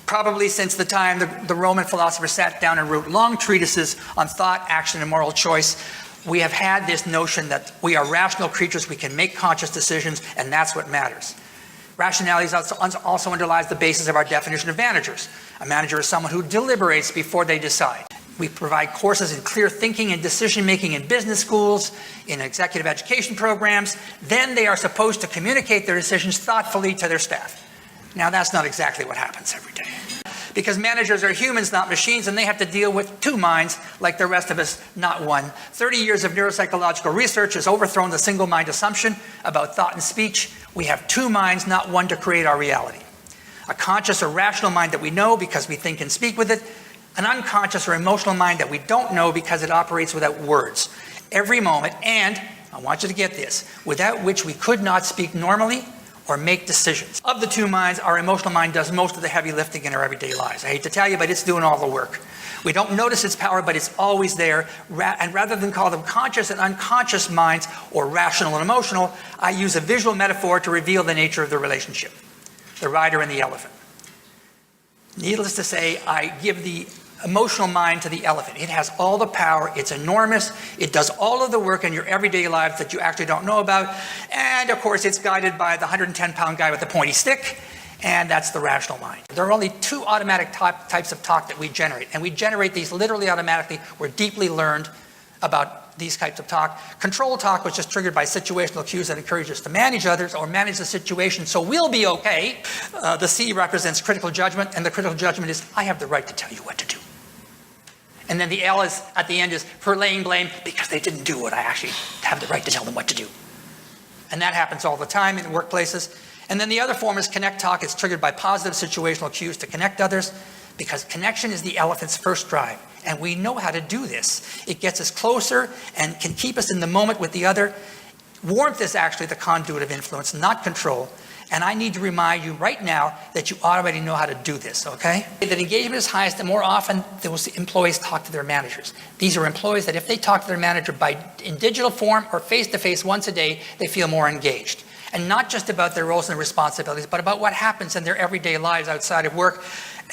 Probably since the time the Roman philosophers sat down and wrote long treatises on thought, action, and moral choice, we have had this notion that we are rational creatures, we can make conscious decisions, and that's what matters. Rationality also underlies the basis of our definition of managers. A manager is someone who deliberates before they decide. We provide courses in clear thinking and decision-making in business schools, in executive education programs. Then they are supposed to communicate their decisions thoughtfully to their staff. Now, that's not exactly what happens every day. Because managers are humans, not machines, and they have to deal with two minds like the rest of us, not one. 30 years of neuropsychological research has overthrown the single mind assumption about thought and speech. We have two minds, not one, to create our reality. A conscious or rational mind that we know because we think and speak with it. An unconscious or emotional mind that we don't know because it operates without words. Every moment, and I want you to get this, without which we could not speak normally or make decisions. Of the two minds, our emotional mind does most of the heavy lifting in our everyday lives. I hate to tell you, but it's doing all the work. We don't notice its power, but it's always there. And rather than call them conscious and unconscious minds or rational and emotional, I use a visual metaphor to reveal the nature of the relationship. The rider and the elephant. Needless to say, I give the emotional mind to the elephant. It has all the power. It's enormous. It does all of the work in your everyday lives that you actually don't know about. And of course, it's guided by the 110-pound guy with the pointy stick. And that's the rational mind. There are only two automatic types of talk that we generate. And we generate these literally automatically. We're deeply learned about these types of talk. Control talk was just triggered by situational cues that encourage us to manage others or manage the situation so we'll be okay. The C represents critical judgment, and the critical judgment is, I have the right to tell you what to do. And then the L is, at the end, is for laying blame because they didn't do what I actually have the right to tell them what to do. And that happens all the time in workplaces. And then the other form is connect talk. It's triggered by positive situational cues to connect others because connection is the elephant's first drive. And we know how to do this. It gets us closer and can keep us in the moment with the other. Warmth is actually the conduit of influence, not control. And I need to remind you right now that you already know how to do this, okay? That engagement is highest, the more often those employees talk to their managers. These are employees that if they talk to their manager in digital form or face-to-face once a day, they feel more engaged. And not just about their roles and responsibilities, but about what happens in their everyday lives outside of work.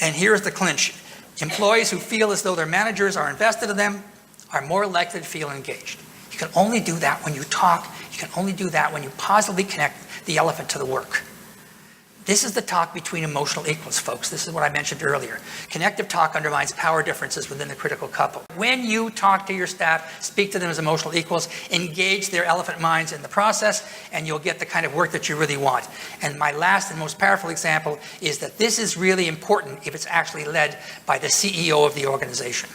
And here's the clinch. Employees who feel as though their managers are invested in them are more likely to feel engaged. You can only do that when you talk. You can only do that when you positively connect the elephant to the work. This is the talk between emotional equals, folks. This is what I mentioned earlier. Connective talk undermines power differences within the critical couple. When you talk to your staff, speak to them as emotional equals, engage their elephant minds in the process, and you'll get the kind of work that you really want. And my last and most powerful example is that this is really important if it's actually led by the CEO of the organization.